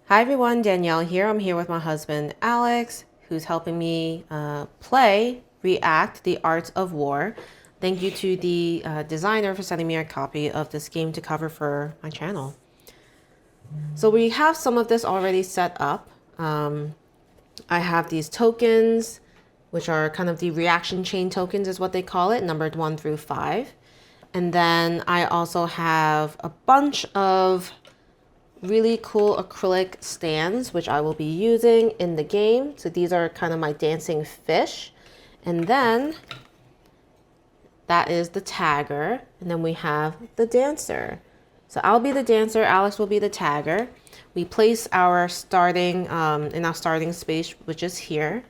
Hi everyone, Danielle here. I'm here with my husband Alex, who's helping me play React, the Art of War. Thank you to the designer for sending me a copy of this game to cover for my channel. So we have some of this already set up. I have these tokens, which are kind of the reaction chain tokens is what they call it, numbered 1 through 5. And then I also have a bunch of really cool acrylic stands, which I will be using in the game. So these are kind of my dancing fish. And then that is the tagger. And then we have the dancer. So I'll be the dancer, Alex will be the tagger. We place our starting, in our starting space, which is here.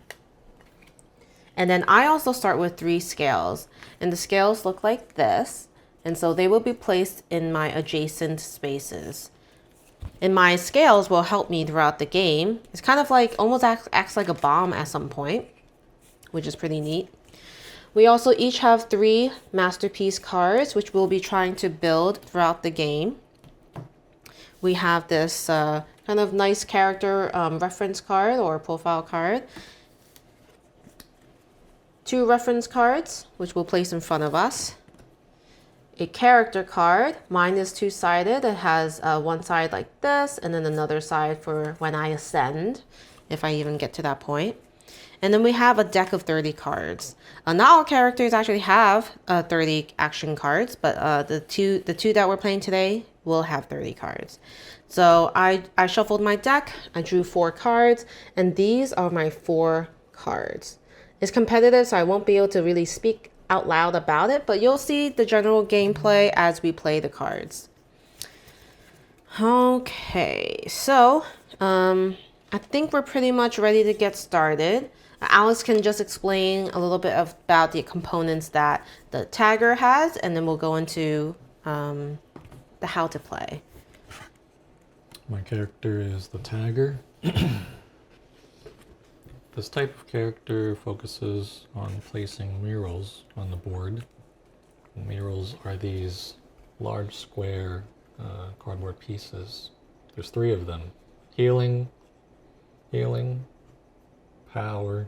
And then I also start with 3 scales. And the scales look like this. And so they will be placed in my adjacent spaces. And my scales will help me throughout the game. It's kind of like, almost acts like a bomb at some point, which is pretty neat. We also each have 3 masterpiece cards, which we'll be trying to build throughout the game. We have this kind of nice character reference card or profile card. 2 reference cards, which we'll place in front of us. A character card. Mine is 2-sided. It has one side like this and then another side for when I ascend, if I even get to that point. And then we have a deck of 30 cards. Not all characters actually have 30 action cards, but the two that we're playing today will have 30 cards. So I shuffled my deck, I drew 4 cards, and these are my 4 cards. It's competitive, so I won't be able to really speak out loud about it, but you'll see the general gameplay as we play the cards. Okay, so I think we're pretty much ready to get started. Alice can just explain a little bit about the components that the tagger has, and then we'll go into the how to play. My character is the tagger. This type of character focuses on placing murals on the board. Murals are these large square cardboard pieces. There's 3 of them. Healing, power,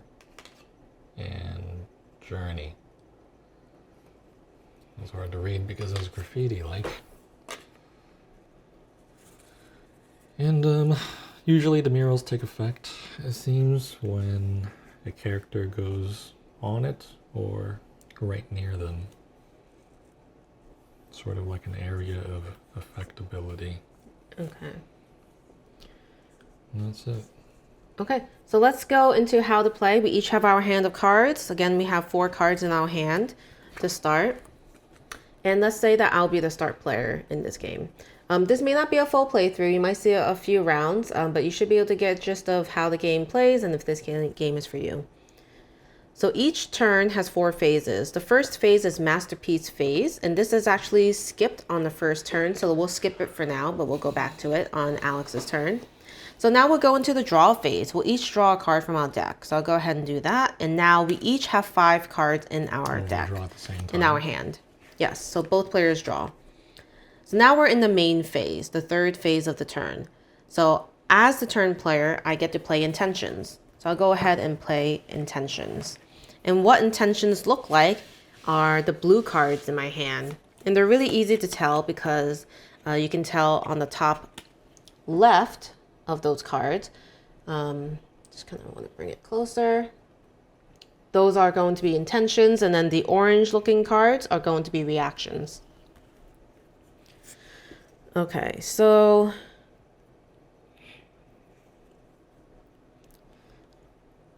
and journey. It's hard to read because it's graffiti-like. And usually the murals take effect, it seems, when a character goes on it or right near them. Sort of like an area of affectability. Okay. And that's it. Okay, so let's go into how to play. We each have our hand of cards. Again, we have 4 cards in our hand to start. And let's say that I'll be the start player in this game. This may not be a full playthrough. You might see a few rounds, but you should be able to get a gist of how the game plays and if this game is for you. So each turn has 4 phases. The first phase is Masterpiece phase, and this is actually skipped on the first turn, so we'll skip it for now, but we'll go back to it on Alex's turn. So now we'll go into the draw phase. We'll each draw a card from our deck. So I'll go ahead and do that. And now we each have 5 cards in our deck, draw at the same time. in our hand. Yes, so both players draw. So now we're in the main phase, the 3rd phase of the turn. So as the turn player, I get to play intentions. So I'll go ahead and play intentions. And what intentions look like are the blue cards in my hand. And they're really easy to tell because you can tell on the top left of those cards. Just kind of want to bring it closer. Those are going to be intentions, and then the orange looking cards are going to be reactions. Okay, so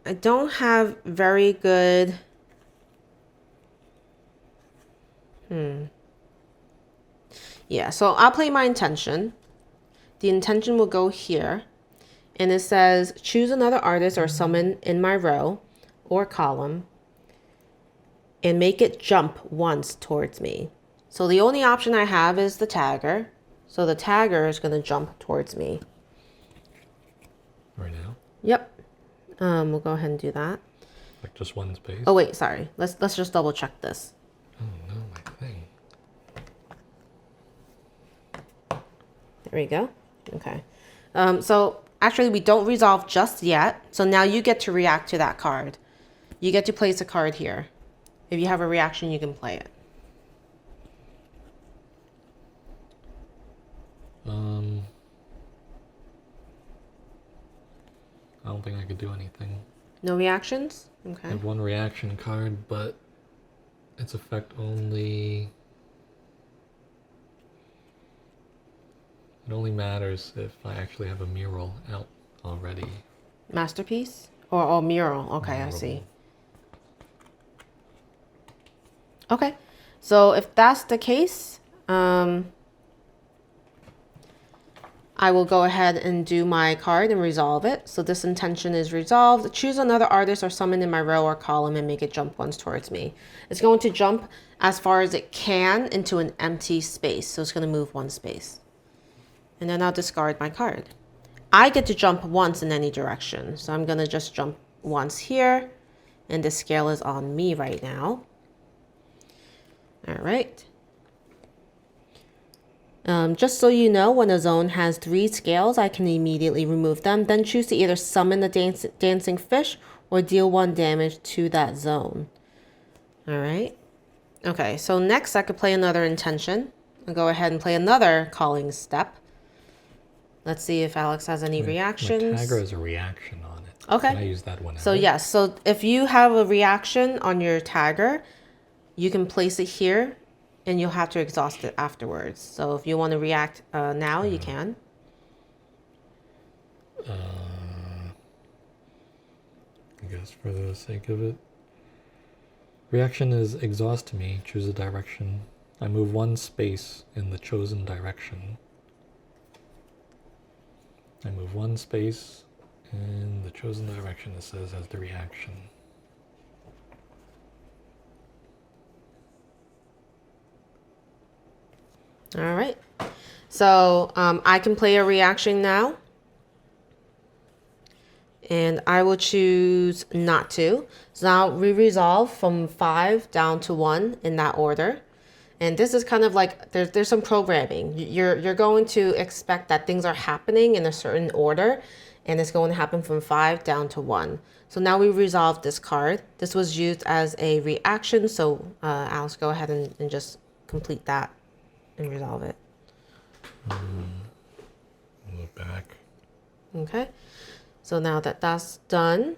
I don't have very good yeah, so I'll play my intention. The intention will go here, and it says choose another artist or summon in my row or column and make it jump once towards me. So the only option I have is the tagger. So the tagger is going to jump towards me. Right now? Yep. We'll go ahead and do that. Like just one space? Oh wait, sorry. Let's just double check this. Oh no, my thing. There we go. Okay. So Actually, we don't resolve just yet. So now you get to react to that card. You get to place a card here. If you have a reaction, you can play it. I don't think I could do anything. No reactions? I Okay. have one reaction card, but its effect only... It only matters if I actually have a mural out already. Masterpiece? Or mural. Okay, Mural. I see. Okay. So if that's the case, I will go ahead and do my card and resolve it. So this intention is resolved. Choose another artist or summon in my row or column and make it jump once towards me. It's going to jump as far as it can into an empty space. So it's going to move one space. And then I'll discard my card. I get to jump once in any direction. So I'm going to just jump once here. And the scale is on me right now. All right. Just so you know, when a zone has 3 scales, I can immediately remove them. Then choose to either summon the dancing fish or deal 1 damage to that zone. All right. Okay, so next I could play another intention. I'll go ahead and play another calling step. Let's see if Alex has any reactions. My tagger has a reaction on it. Okay. Can I use that one? So yes, so if you have a reaction on your tagger, you can place it here. And you'll have to exhaust it afterwards. So if you want to react now, you can. I guess for the sake of it. Reaction is exhaust me. Choose a direction. I move 1 space in the chosen direction. I move 1 space in the chosen direction, it says, as the reaction. All right. So I can play a reaction now. And I will choose not to. So now we resolve from 5 down to 1 in that order. And this is kind of like, there's some programming. You're going to expect that things are happening in a certain order. And it's going to happen from 5 down to 1. So now we resolve this card. This was used as a reaction. So Alice, go ahead and just complete that. And resolve it. Look back. Okay. So now that that's done,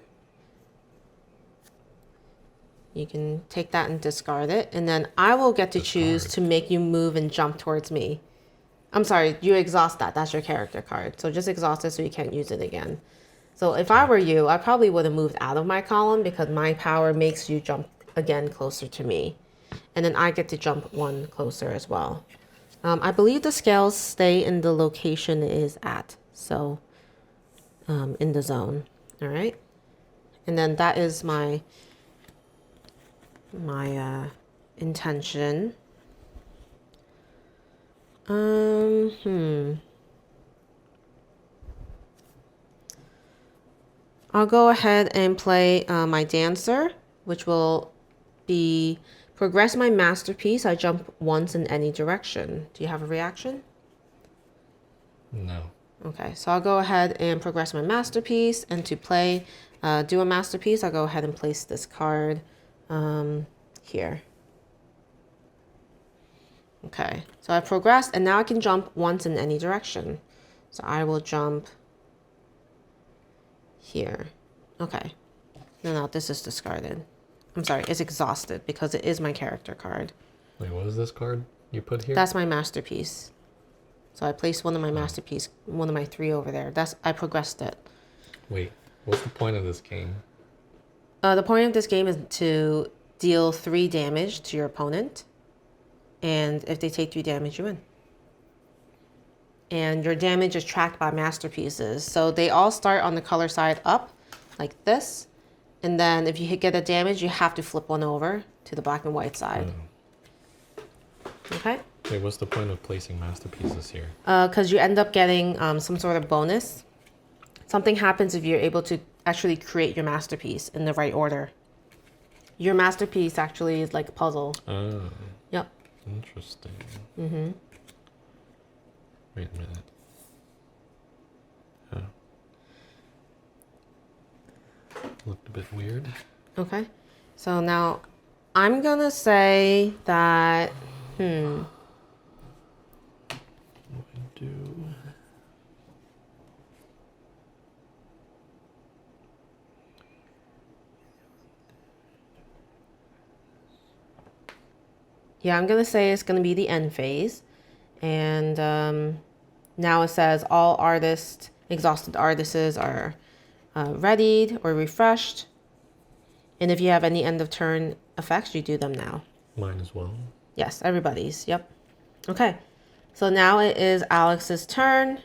you can take that and discard it. And then I will get to choose to make you move and jump towards me. I'm sorry, you exhaust that. That's your character card. So just exhaust it so you can't use it again. So if I were you, I probably would have moved out of my column because my power makes you jump again closer to me. And then I get to jump 1 closer as well. I believe the scales stay in the location it is at, so in the zone. All right, and then that is my intention. I'll go ahead and play my dancer, which will be progress my masterpiece. I jump once in any direction. Do you have a reaction? No. Okay, so I'll go ahead and progress my masterpiece. And to play, do a masterpiece, I'll go ahead and place this card here. Okay, so I progressed and now I can jump once in any direction. So I will jump here. Okay, no, this is discarded. I'm sorry, it's exhausted because it is my character card. Wait, what is this card you put here? That's my masterpiece. So I placed one of my masterpiece, one of my 3 over there. I progressed it. Wait, what's the point of this game? The point of this game is to deal 3 damage to your opponent. And if they take 3 damage, you win. And your damage is tracked by masterpieces. So they all start on the color side up, like this. And then if you get a damage, you have to flip one over to the black and white side. Okay? Wait, what's the point of placing masterpieces here? Because you end up getting some sort of bonus. Something happens if you're able to actually create your masterpiece in the right order. Your masterpiece actually is like a puzzle. Oh. Yep. Interesting. Mm-hmm. Wait a minute. Oh. Looked a bit weird. Okay. So now I'm gonna say that, What do I do? yeah, I'm gonna say it's gonna be the end phase. And now it says all exhausted artists are readied or refreshed. And if you have any end of turn effects, you do them now. Mine as well. Yes, everybody's. Yep. Okay. So now it is Alex's turn.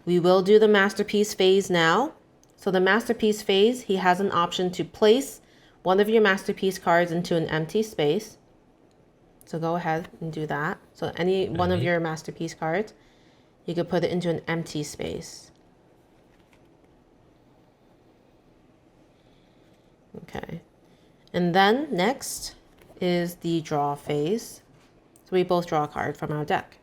We will do the masterpiece phase now. So the masterpiece phase, he has an option to place one of your masterpiece cards into an empty space. So go ahead and do that. So any one of your masterpiece cards, you could put it into an empty space. Okay. And then next is the draw phase. So we both draw a card from our deck.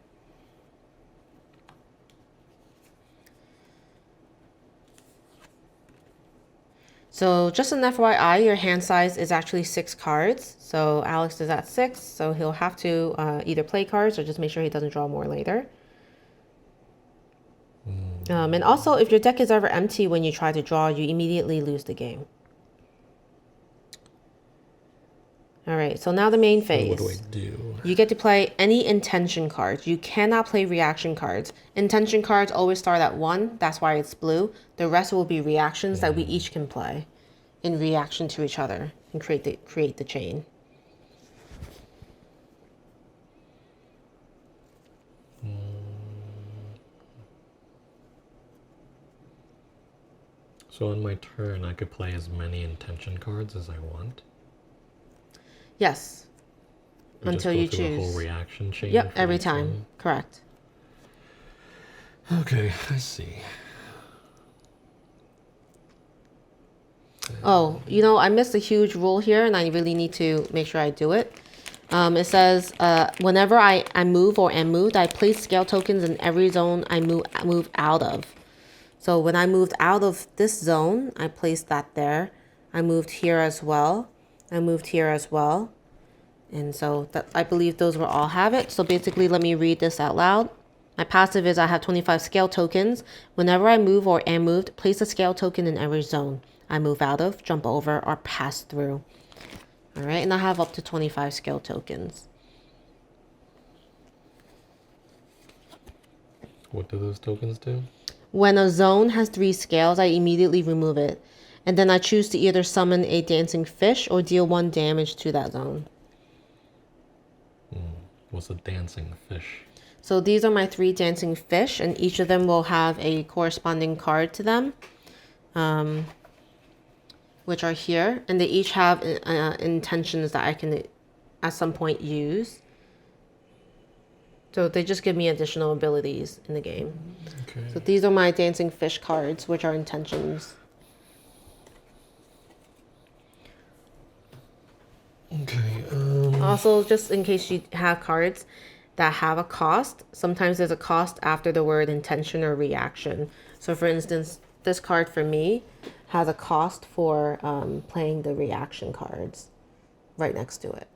So just an FYI, your hand size is actually 6 cards. So Alex is at 6, so he'll have to either play cards or just make sure he doesn't draw more later. And also, if your deck is ever empty when you try to draw, you immediately lose the game. All right, so now the main phase. So what do I do? You get to play any intention cards. You cannot play reaction cards. Intention cards always start at 1. That's why it's blue. The rest will be reactions that we each can play in reaction to each other and create the chain. So on my turn, I could play as many intention cards as I want. Yes. And Until just you go through a choose. whole reaction chain. Yep, for every each time. one. Correct. Okay, I see. Oh, I missed a huge rule here, and I really need to make sure I do it. It says, whenever I move or am moved, I place scale tokens in every zone I move out of. So when I moved out of this zone, I placed that there. I moved here as well. I moved here as well. And so I believe those will all have it. So basically, let me read this out loud. My passive is I have 25 scale tokens. Whenever I move or am moved, place a scale token in every zone I move out of, jump over, or pass through. All right, and I have up to 25 scale tokens. What do those tokens do? When a zone has 3 scales, I immediately remove it. And then I choose to either summon a dancing fish or deal 1 damage to that zone. What's a dancing fish? So these are my 3 dancing fish, and each of them will have a corresponding card to them, which are here. And they each have intentions that I can at some point use. So they just give me additional abilities in the game. Okay. So these are my dancing fish cards, which are intentions. Okay. Also, just in case you have cards that have a cost, sometimes there's a cost after the word intention or reaction. So for instance, this card for me has a cost for playing the reaction cards right next to it.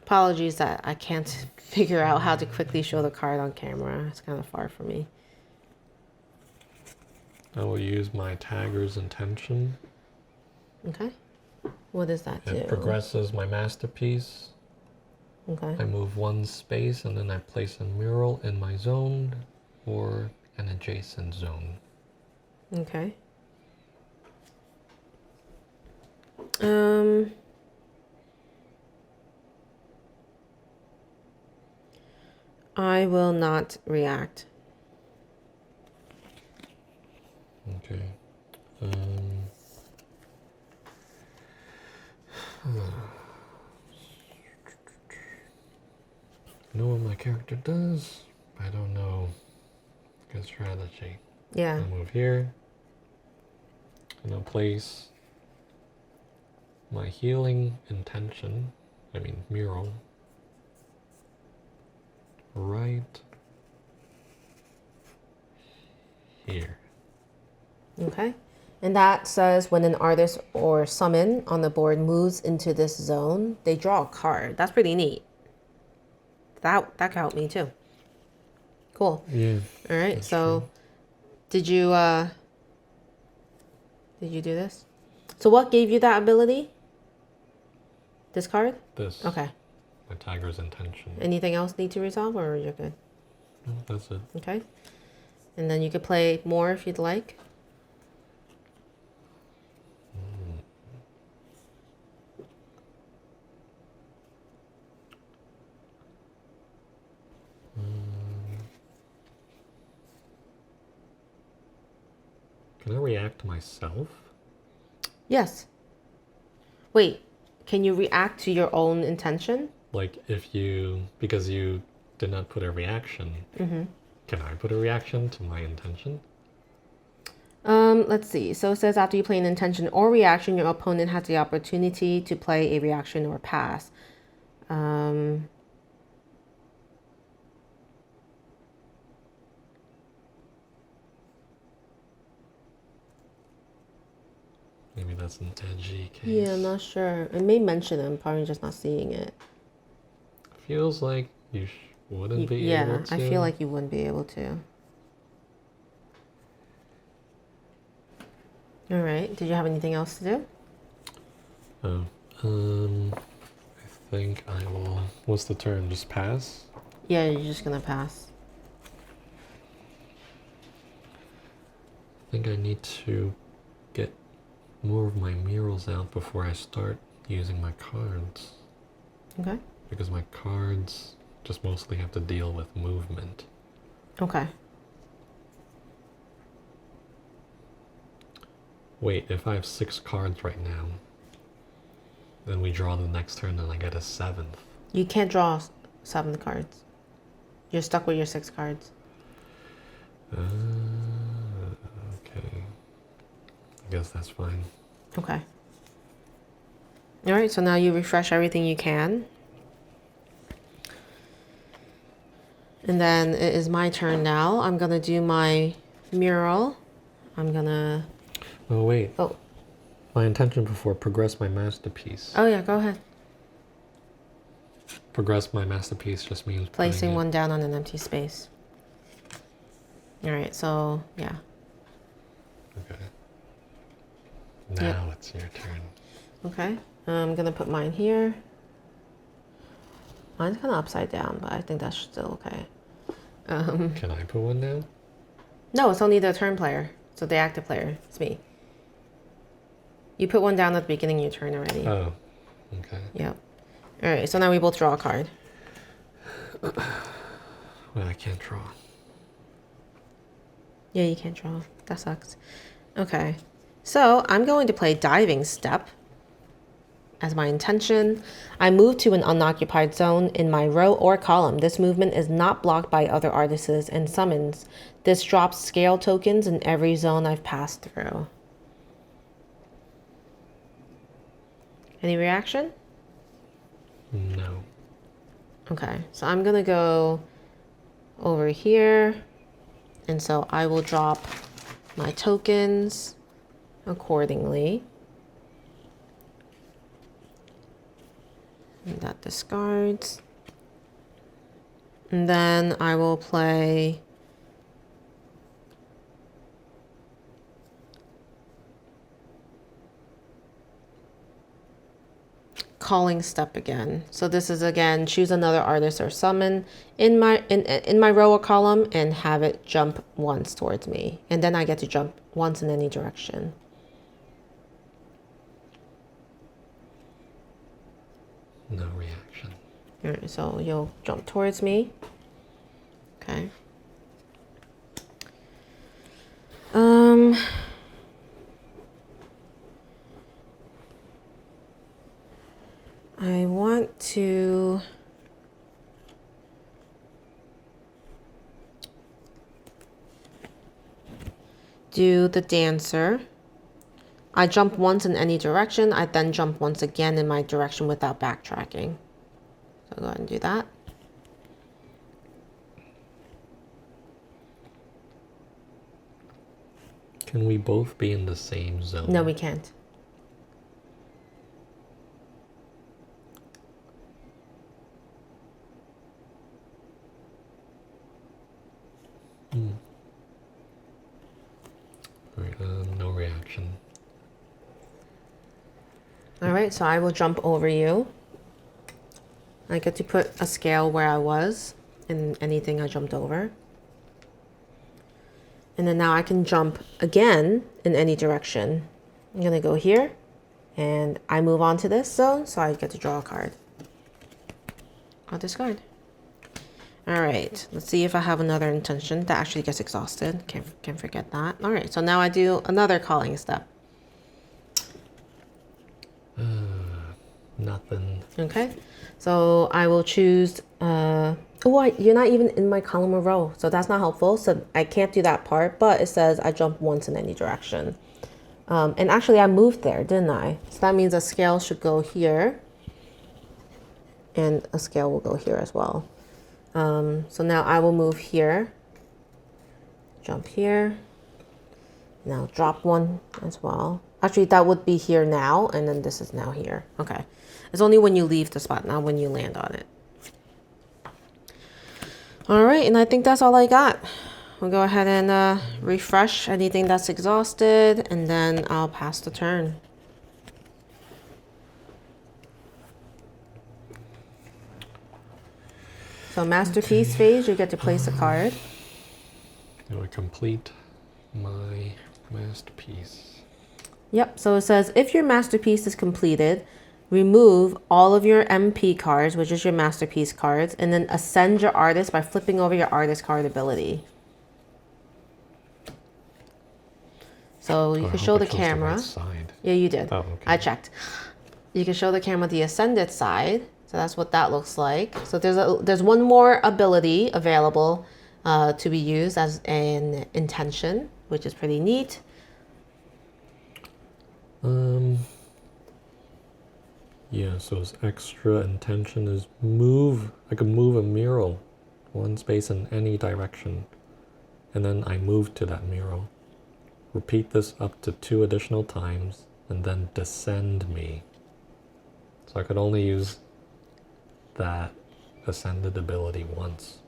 Apologies that I can't figure out how to quickly show the card on camera. It's kind of far for me. I will use my tagger's intention. Okay. What does that do? It progresses my masterpiece. Okay. I move 1 space and then I place a mural in my zone or an adjacent zone. Okay. I will not react. Okay. I know what my character does. I don't know good strategy. Yeah. I'll move here. And I'll place my healing intention, mural, right here. Okay. And that says when an artist or summon on the board moves into this zone, they draw a card. That's pretty neat. That could help me too. Cool. Yeah. All right. That's So true. did you do this? So what gave you that ability? This card? This. Okay. My Tiger's Intention. Anything else need to resolve or you're good? No, that's it. Okay. And then you could play more if you'd like. Can I react to myself? Yes. Wait, can you react to your own intention? Like if you, because you did not put a reaction, can I put a reaction to my intention? Let's see. So it says after you play an intention or reaction, your opponent has the opportunity to play a reaction or pass. Maybe that's an edgy case. Yeah, I'm not sure. It may mention it. I'm probably just not seeing it. Feels like you wouldn't be Yeah, able to. I feel like you wouldn't be able to. All right. Did you have anything else to do? Oh, I think I will. What's the turn? Just pass? Yeah, you're just gonna pass. I think I need to get more of my murals out before I start using my cards. Okay. Because my cards just mostly have to deal with movement. Okay. Wait, if I have 6 cards right now, then we draw the next turn and I get a 7th. You can't draw 7 cards. You're stuck with your 6 cards. Okay. I guess that's fine. Okay. All right, so now you refresh everything you can. And then it is my turn now. I'm gonna do my mural. I'm gonna... Oh, wait. Oh. My intention before, progress my masterpiece. Oh yeah, go ahead. Progress my masterpiece just means Placing putting one down on an empty space. All right, so yeah. Okay. Now it's your turn. Okay, I'm gonna put mine here. Mine's kind of upside down, but I think that's still okay. Can I put one down? No, it's only the turn player. So the active player, it's me. You put one down at the beginning of your turn already. Oh, okay. Yep. All right, so now we both draw a card. Well, I can't draw. Yeah, you can't draw. That sucks. Okay, so I'm going to play Diving Step as my intention. I move to an unoccupied zone in my row or column. This movement is not blocked by other artists and summons. This drops scale tokens in every zone I've passed through. Any reaction? No. Okay, so I'm gonna go over here, and so I will drop my tokens accordingly. And that discards. And then I will play Calling Step again. So this is again, choose another artist or summon in my row or column and have it jump once towards me. And then I get to jump once in any direction. No reaction. All right, so you'll jump towards me. Okay. I want to do the dancer. I jump once in any direction. I then jump once again in my direction without backtracking. So go ahead and do that. Can we both be in the same zone? No, we can't. Alright, no reaction. All right, so I will jump over you. I get to put a scale where I was in anything I jumped over. And then now I can jump again in any direction. I'm gonna go here and I move on to this zone, so I get to draw a card. I'll discard. All right, let's see if I have another intention that actually gets exhausted. Can't forget that. All right, so now I do another calling step. Nothing. Okay, so I will choose, you're not even in my column or row, so that's not helpful. So I can't do that part, but it says I jump once in any direction. And actually I moved there, didn't I? So that means a scale should go here and a scale will go here as well. So now I will move here, jump here, now drop one as well. Actually, that would be here now, and then this is now here. Okay. It's only when you leave the spot, not when you land on it. All right, and I think that's all I got. We'll go ahead and refresh anything that's exhausted, and then I'll pass the turn. So masterpiece phase, you get to place a card. Do I complete my masterpiece? Yep, so it says if your masterpiece is completed, remove all of your MP cards, which is your masterpiece cards, and then ascend your artist by flipping over your artist card ability. So you can show the camera. The right side. Yeah, you did. Oh, okay. I checked. You can show the camera the ascended side. So that's what that looks like. So there's one more ability available to be used as an intention, which is pretty neat. Yeah, so his extra intention is move. I can move a mural one space in any direction, and then I move to that mural. Repeat this up to 2 additional times, and then descend me. So I could only use that ascended ability once.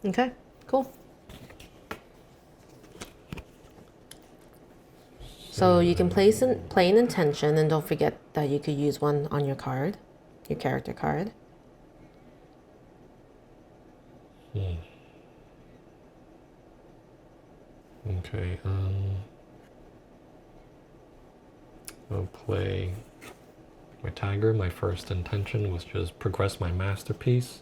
Okay, cool. So you can play an intention, and don't forget that you could use one on your card, your character card. Okay, I'll play my tiger. My first intention was just progress my masterpiece,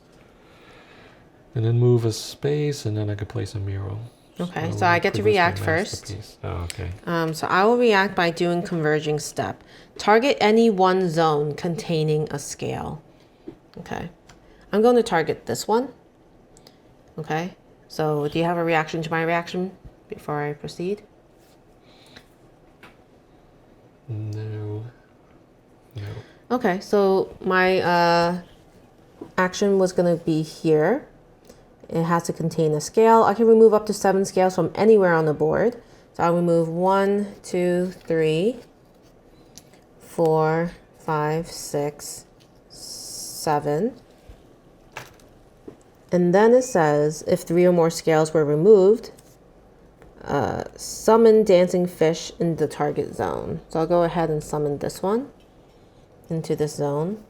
and then move a space, and then I could place a mural. Okay, so I get to react first. Oh, okay. So I will react by doing converging step. Target any one zone containing a scale. Okay, I'm going to target this one. Okay, so do you have a reaction to my reaction before I proceed? No. Okay, so my action was going to be here. It has to contain a scale. I can remove up to 7 scales from anywhere on the board. So I'll remove 1, 2, 3, 4, 5, 6, 7. And then it says if 3 or more scales were removed, summon dancing fish in the target zone. So I'll go ahead and summon this one into this zone.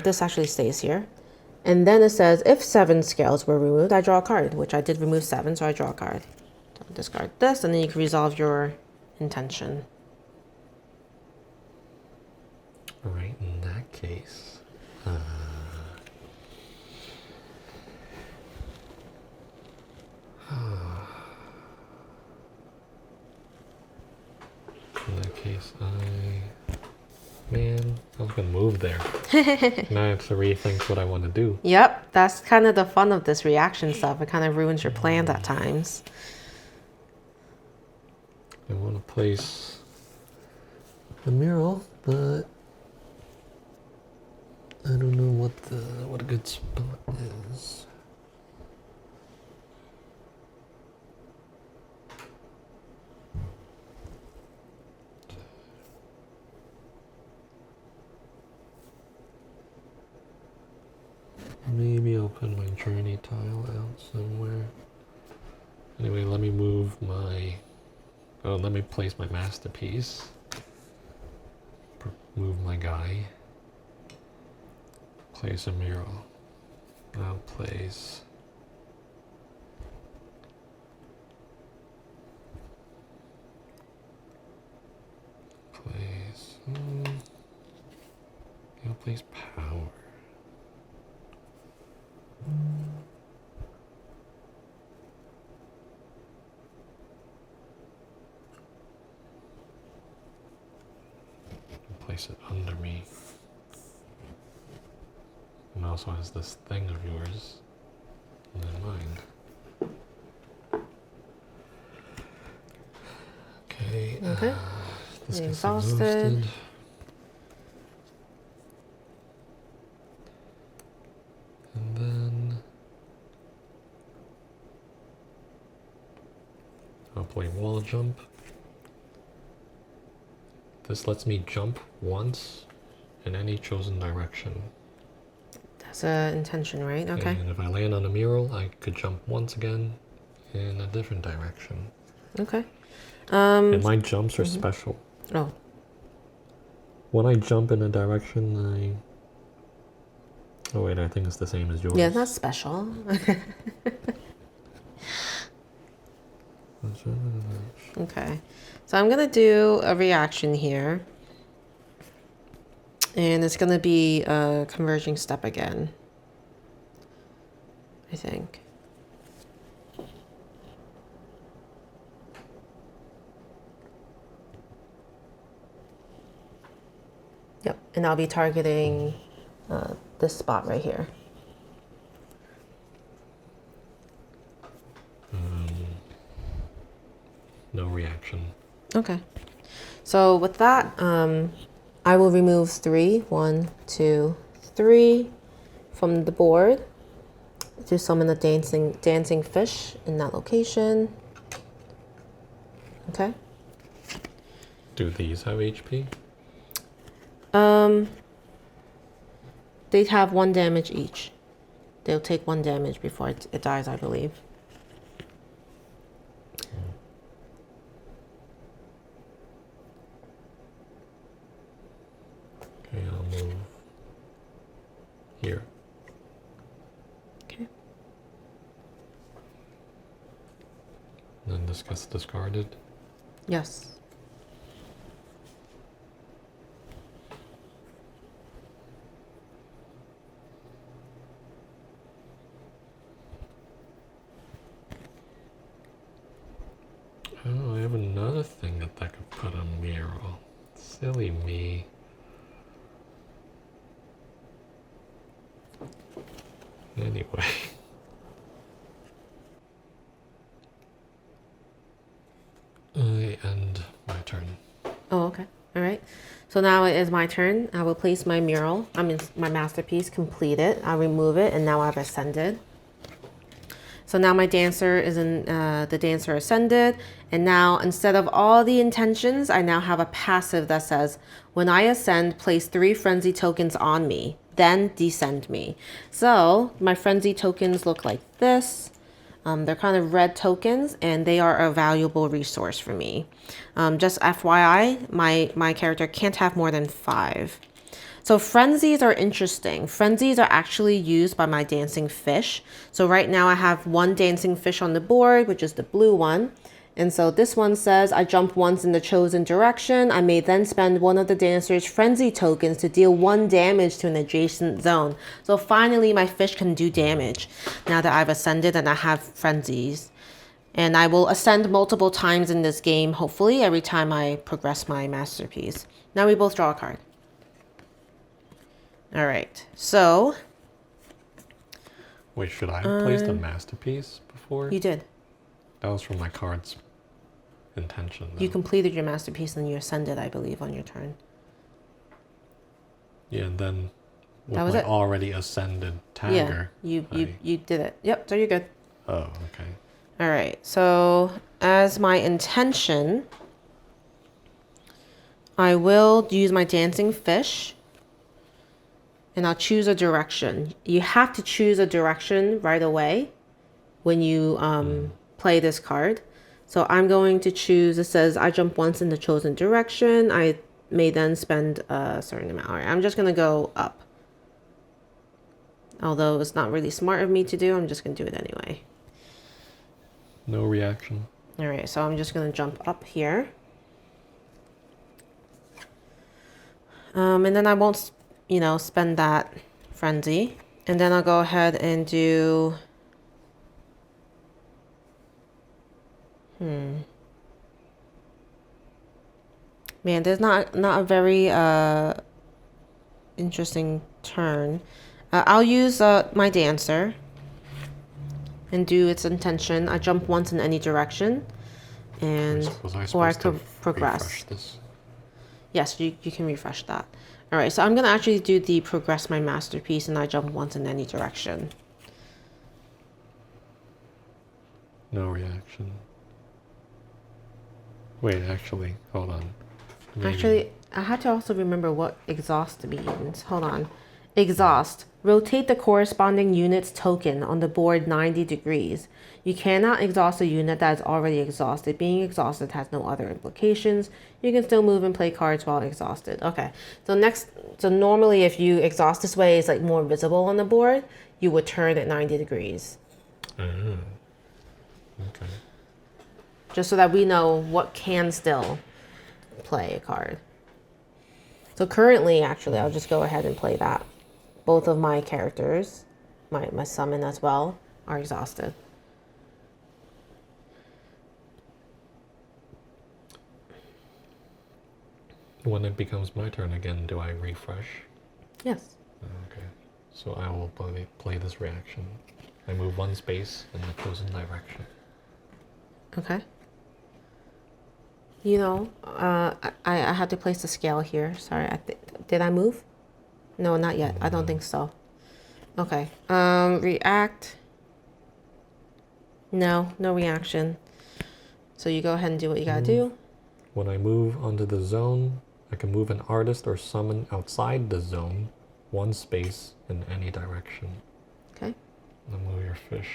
This actually stays here. And then it says if 7 scales were removed, I draw a card, which I did remove 7, so I draw a card. So discard this, and then you can resolve your intention. All right, in that case, I was gonna move there. Now I have to rethink what I want to do. Yep, that's kind of the fun of this reaction stuff. It kind of ruins your plans at times. I want to place the mural, but I don't know what a good spot is. Maybe I'll put my journey tile out somewhere. Anyway, let me move my... Oh, let me place my masterpiece. Move my guy. Place a mural. I'll place... I'll place power. Place it under me. And also has this thing of yours. And then mine. Okay. Okay. This gets Exhausted. exhausted. And then I'll play wall jump. This lets me jump once in any chosen direction. That's an intention, right? Okay. And if I land on a mural, I could jump once again in a different direction. Okay. And my jumps are special. Oh. When I jump in a direction, Oh wait, I think it's the same as yours. Yeah, it's not special. Okay. So I'm going to do a reaction here. And it's going to be a converging step again, I think. Yep. And I'll be targeting this spot right here. No reaction. Okay. So with that, I will remove 3, 1, 2, 3 from the board to summon a dancing fish in that location. Okay. Do these have HP? They have 1 damage each. They'll take 1 damage before it dies, I believe. Okay, I'll move here. Okay. And then this gets discarded. Yes. Oh, I have another thing that I could put on mural. Silly me. Anyway. I end my turn. Oh, okay. All right. So now it is my turn. I will place my mural. My masterpiece, complete it. I'll remove it, and now I've ascended. So now my dancer is in, the dancer ascended. And now instead of all the intentions, I now have a passive that says, when I ascend, place 3 frenzy tokens on me, then descend me. So my frenzy tokens look like this. They're kind of red tokens, and they are a valuable resource for me. Just FYI, my character can't have more than 5. So frenzies are interesting. Frenzies are actually used by my dancing fish. So right now I have 1 dancing fish on the board, which is the blue one. And so this one says, I jump once in the chosen direction. I may then spend 1 of the dancer's frenzy tokens to deal 1 damage to an adjacent zone. So finally my fish can do damage now that I've ascended and I have frenzies. And I will ascend multiple times in this game, hopefully, every time I progress my masterpiece. Now we both draw a card. All right, so. Wait, should I have placed a masterpiece before? You did. That was from my card's intention. Though. You completed your masterpiece and you ascended, I believe, on your turn. Yeah, and then with That was my it. already ascended tagger. Yeah, you did it. Yep, so you're good. Oh, okay. All right, so as my intention, I will use my dancing fish and I'll choose a direction. You have to choose a direction right away when you play this card. So I'm going to choose, it says I jump once in the chosen direction. I may then spend a certain amount. All right, I'm just going to go up. Although it's not really smart of me to do, I'm just going to do it anyway. No reaction. All right, so I'm just going to jump up here. And then I won't, you know, spend that frenzy. And then I'll go ahead and do... Man, there's not a very interesting turn. I'll use my dancer and do its intention. I jump once in any direction, and or I could progress. This? Yes, you can refresh that. All right, so I'm gonna actually do the progress my masterpiece, and I jump once in any direction. No reaction. Wait, actually, hold on. Maybe. Actually, I had to also remember what exhaust means. Hold on. Exhaust. Rotate the corresponding unit's token on the board 90 degrees. You cannot exhaust a unit that is already exhausted. Being exhausted has no other implications. You can still move and play cards while exhausted. Okay. So normally if you exhaust this way, it's like more visible on the board. You would turn at 90 degrees. Okay. Just so that we know what can still play a card. So currently, actually, I'll just go ahead and play that. Both of my characters, my summon as well, are exhausted. When it becomes my turn again, do I refresh? Yes. Okay. So I will play this reaction. I move one space in the chosen direction. Okay. You know, I had to place the scale here. Sorry, did I move? No, not yet. I don't think so. Okay. React. No reaction. So you go ahead and do what you gotta do. When I move onto the zone, I can move an artist or summon outside the zone, one space in any direction. Okay. Then move your fish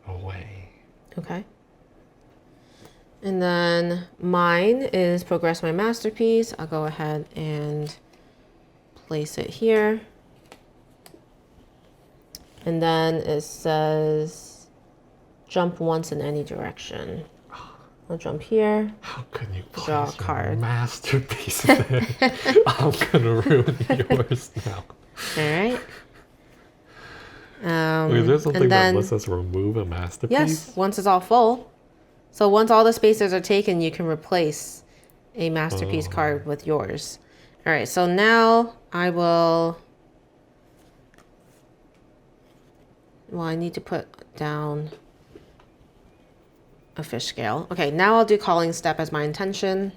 away. Okay. And then mine is progress my masterpiece. I'll go ahead and place it here. And then it says jump once in any direction. I'll jump here. How can you Draw a place card. your masterpiece there? I'm gonna ruin yours now. All right. Wait, is there something and then, that lets us remove a masterpiece? yes, once it's all full. So once all the spaces are taken, you can replace a masterpiece card with yours. All right, so now I will... Well, I need to put down a fish scale. Okay, now I'll do calling step as my intention.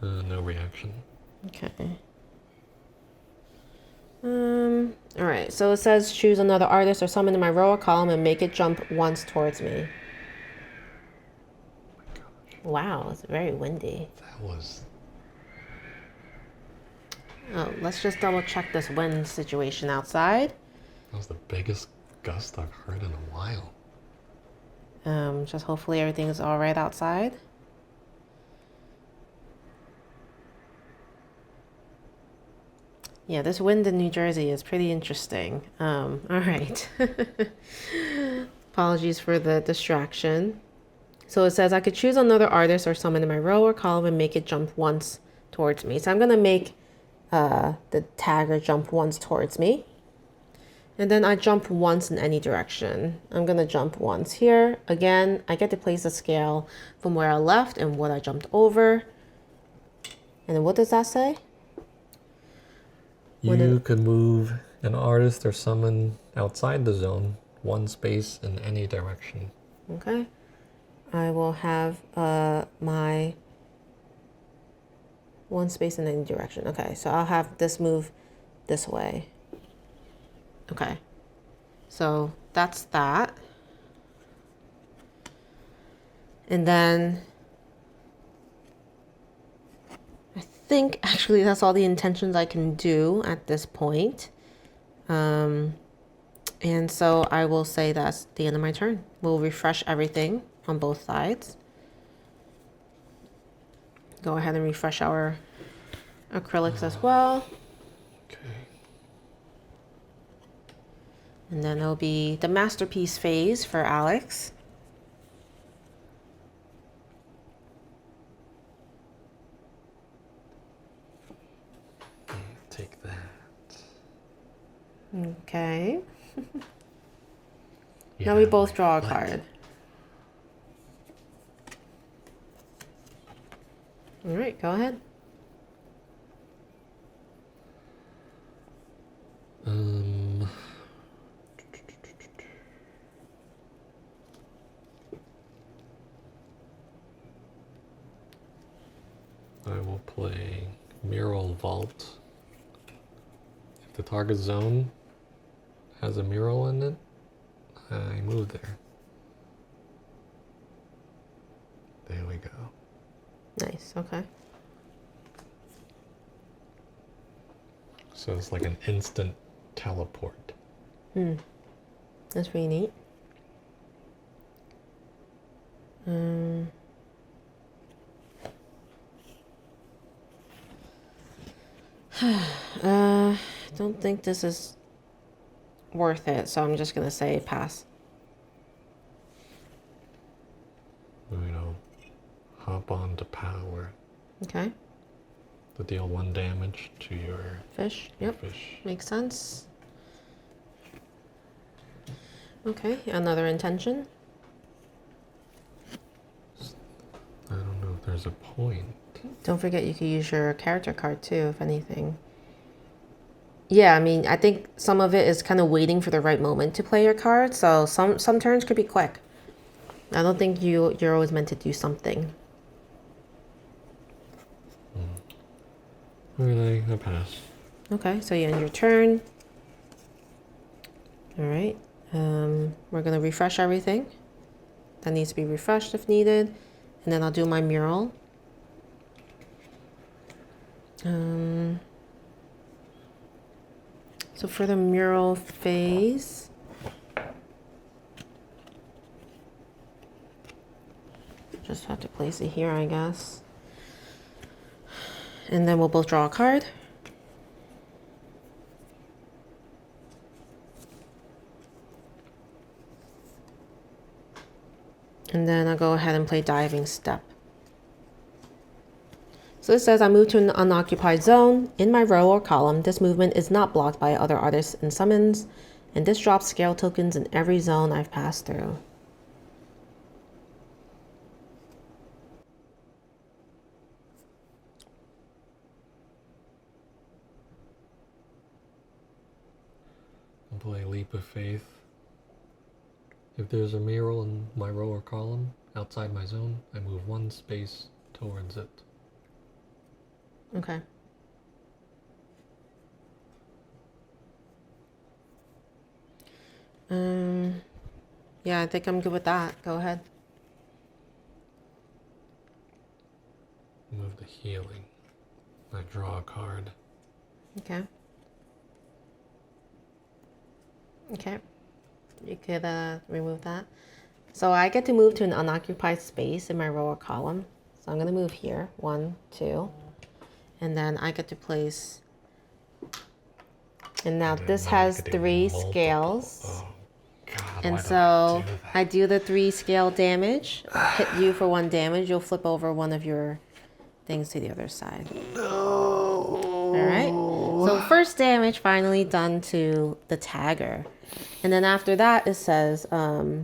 No reaction. Okay. All right, so it says choose another artist or summon in my row or column and make it jump once towards me. Wow, it's very windy. That was... Oh, let's just double check this wind situation outside. That was the biggest gust I've heard in a while. Just hopefully everything is all right outside. Yeah, this wind in New Jersey is pretty interesting. All right. Apologies for the distraction. So it says I could choose another artist or summon in my row or column and make it jump once towards me. So I'm going to make the tagger jump once towards me. And then I jump once in any direction. I'm going to jump once here. Again, I get to place the scale from where I left and what I jumped over. And then what does that say? You could move an artist or summon outside the zone, one space in any direction. Okay. I will have my one space in any direction. Okay, so I'll have this move this way. Okay. So that's that. And then think actually that's all the intentions I can do at this point. And so I will say that's the end of my turn. We'll refresh everything on both sides. Go ahead and refresh our acrylics as well. Okay. And then it'll be the masterpiece phase for Alex. Take that. Okay. Now we both draw a card. All right, go ahead. I will play Mural Vault. If the target zone has a mural in it, I move there. There we go. Nice, okay. So it's like an instant teleport. That's pretty neat. Don't think this is worth it, so I'm just gonna say pass. Hop on to power Okay. to deal 1 damage to your Fish. Yep. fish. Makes sense. Okay, another intention. I don't know if there's a point. Don't forget you could use your character card too, if anything. Yeah, I mean, I think some of it is kind of waiting for the right moment to play your card, so some turns could be quick. I don't think you're always meant to do something. Alright, I pass. Okay, so you end your turn. All right. We're gonna refresh everything. That needs to be refreshed if needed. And then I'll do my mural. So for the mural phase, just have to place it here, I guess. And then we'll both draw a card. And then I'll go ahead and play Diving Step. So it says I move to an unoccupied zone in my row or column. This movement is not blocked by other artists and summons, and this drops scale tokens in every zone I've passed through. I'll play Leap of Faith. If there's a mural in my row or column outside my zone, I move 1 space towards it. Okay. Yeah, I think I'm good with that. Go ahead. Move the healing. I draw a card. Okay. Okay. You could remove that. So I get to move to an unoccupied space in my row or column. So I'm going to move here. 1, 2. And then I get to place. And now this has 3 scales. Oh, God, And why so do that? I do the 3 scale damage. Hit you for 1 damage. You'll flip over one of your things to the other side. No. All right. So first damage finally done to the tagger. And then after that, it says, oh,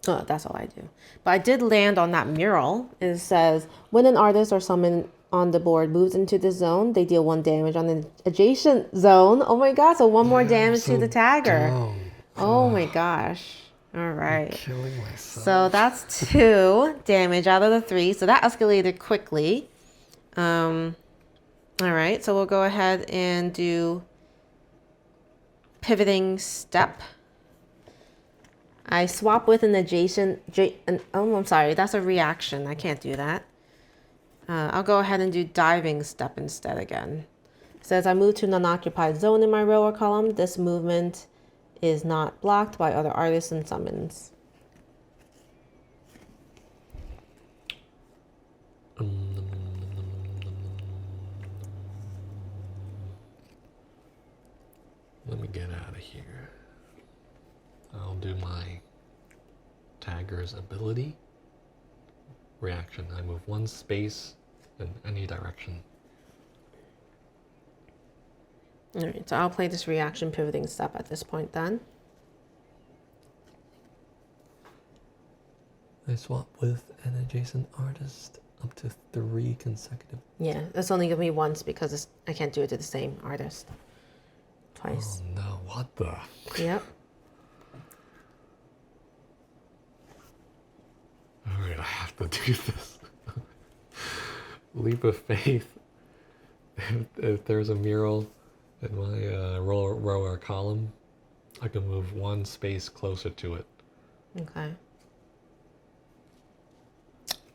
that's all I do. But I did land on that mural. It says, when an artist or someone on the board moves into the zone, they deal 1 damage on an adjacent zone. Oh my God, so 1 more damage to the tagger. Dumb. Oh my gosh. All right. I'm killing myself. So that's 2 damage out of the 3. So that escalated quickly. All right, so we'll go ahead and do pivoting step. I swap with an adjacent, oh, I'm sorry, that's a reaction. I can't do that. I'll go ahead and do diving step instead again. It says I move to an unoccupied zone in my row or column. This movement is not blocked by other artists and summons. Let me get out of here. I'll do my tagger's ability. Reaction. I move one space in any direction. Alright, so I'll play this reaction pivoting step at this point then. I swap with an adjacent artist up to 3 consecutive. Yeah, that's only gonna be once because I can't do it to the same artist twice. Oh no, what the? Yep. Alright, I have to do this. Leap of faith. If there's a mural in my row or column, I can move one space closer to it. Okay.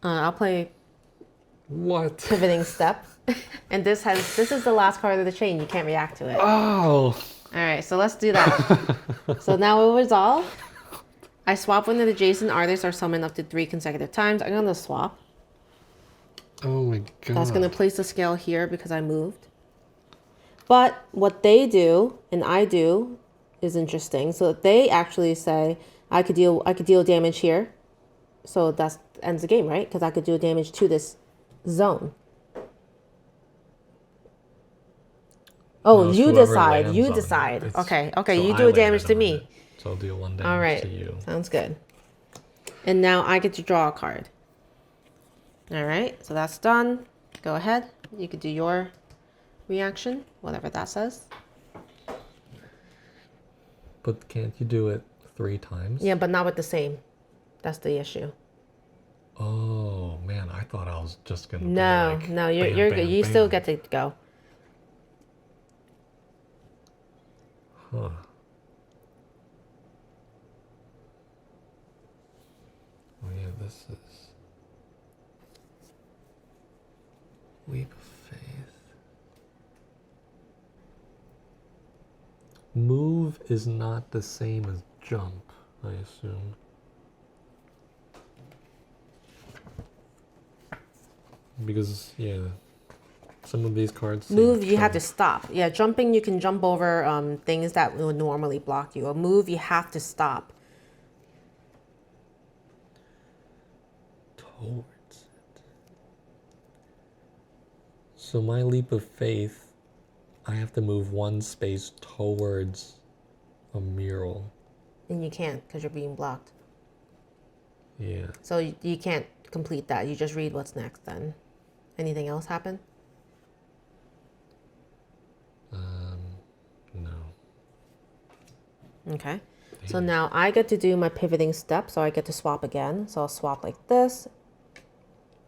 I'll play What? pivoting step. And this is the last card of the chain. You can't react to it. Oh! Alright, so let's do that. So now we'll resolve. I swap when an adjacent artist are summoned up to 3 consecutive times. I'm gonna swap. Oh my god. That's gonna place the scale here because I moved. But what they do and I do is interesting. So they actually say I could deal damage here. So that ends the game, right? Because I could do damage to this zone. Oh, No, it's you whoever decide. lands You on it. decide. It's- Okay. so You I do a damage landed to on me. it, so I'll deal 1 damage All right. to you. Sounds good. And now I get to draw a card. All right. So that's done. Go ahead. You could do your reaction, whatever that says. But can't you do it 3 times? Yeah, but not with the same. That's the issue. Oh man, I thought I was just gonna. No, do like, no, you're bam, good. bam, You still bam. get to go. Huh. Oh yeah, this is leap of faith. Move is not the same as jump, I assume. Because yeah, some of these cards say Move, you have to jump. stop. Yeah, jumping, you can jump over things that would normally block you. A move, you have to stop. Towards it. So my leap of faith, I have to move one space towards a mural. And you can't because you're being blocked. Yeah. So you can't complete that. You just read what's next then. Anything else happen? No. Okay. So now I get to do my pivoting step. So I get to swap again. So I'll swap like this.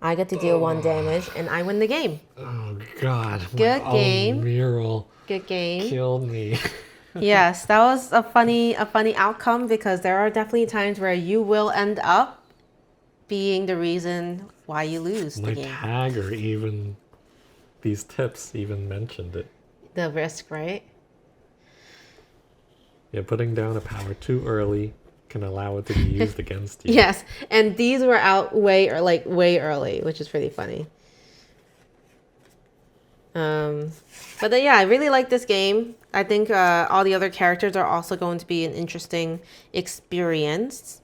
I get to deal 1 damage and I win the game. Oh God. Good my game. own mural Good game. killed me. Yes, that was a funny outcome because there are definitely times where you will end up being the reason why you lose My the game. tagger even, these tips even mentioned it. The risk, right? Yeah, putting down a power too early can allow it to be used against you. Yes, and these were out way early, which is pretty funny. But then, yeah, I really like this game. I think all the other characters are also going to be an interesting experience.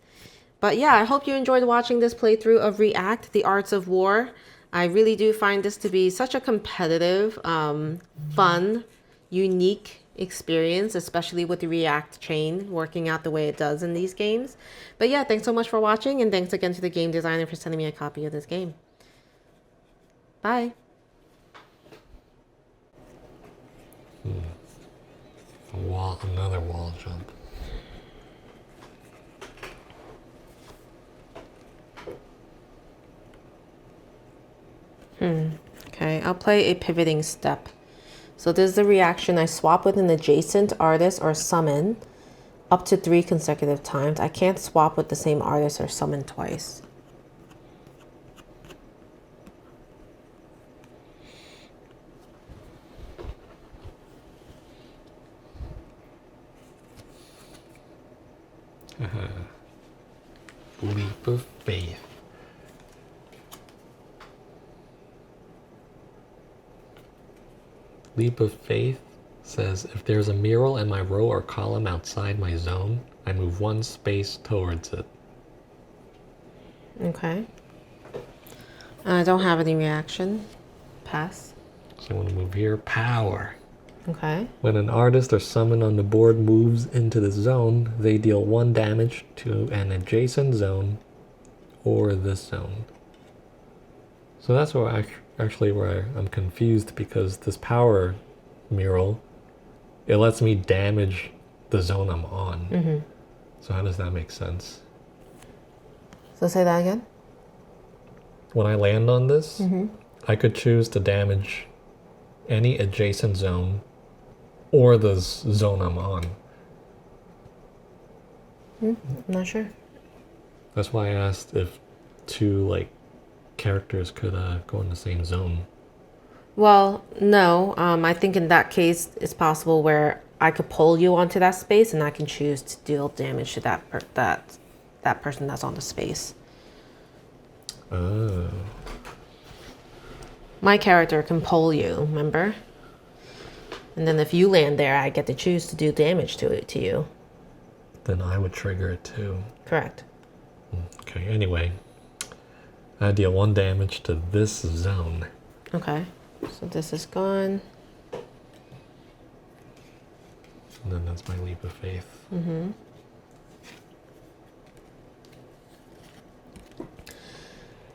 But yeah, I hope you enjoyed watching this playthrough of React, The Arts of War. I really do find this to be such a competitive, fun, unique experience, especially with the React chain working out the way it does in these games. But yeah, thanks so much for watching, and thanks again to the game designer for sending me a copy of this game. Bye. Another wall jump. Okay, I'll play a pivoting step. So this is the reaction. I swap with an adjacent artist or summon up to 3 consecutive times. I can't swap with the same artist or summon twice. Leap of faith. Leap of faith says if there's a mural in my row or column outside my zone, I move one space towards it. Okay. I don't have any reaction. Pass. So I'm going to move here. Power. Okay. When an artist or summon on the board moves into the zone, they deal 1 damage to an adjacent zone or this zone. So that's where actually where I'm confused, because this power mural, it lets me damage the zone I'm on. Mm-hmm. So how does that make sense? So say that again. When I land on this, Mm-hmm. I could choose to damage any adjacent zone or the zone I'm on. I'm not sure. That's why I asked if 2 like characters could go in the same zone. Well, no. I think in that case, it's possible where I could pull you onto that space, and I can choose to deal damage to that person that's on the space. Oh. My character can pull you, remember? And then if you land there, I get to choose to do damage to you. Then I would trigger it too. Correct. Okay, anyway. I deal 1 damage to this zone. Okay. So this is gone. And then that's my leap of faith. Mm-hmm.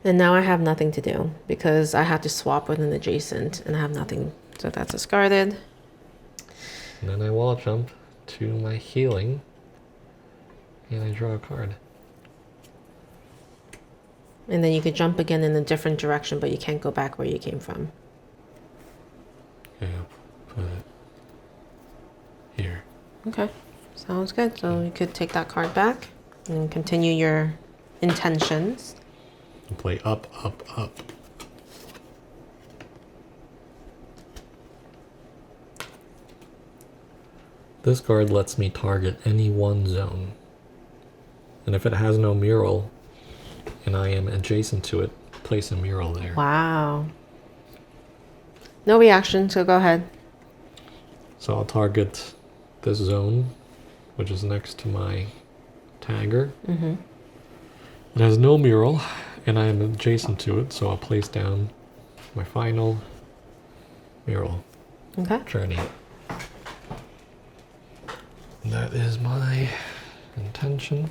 And now I have nothing to do because I have to swap with an adjacent and I have nothing. So that's discarded. And then I wall jump to my healing. And I draw a card. And then you could jump again in a different direction, but you can't go back where you came from. Yeah, put it here. Okay. Sounds good. So you could take that card back and continue your intentions. And play up, up, up. This card lets me target any 1 zone. And if it has no mural, and I am adjacent to it, place a mural there. Wow. No reaction, so go ahead. So I'll target this zone, which is next to my tagger. Mm-hmm. It has no mural, and I am adjacent to it, so I'll place down my final mural. Okay. Journey. And that is my intention.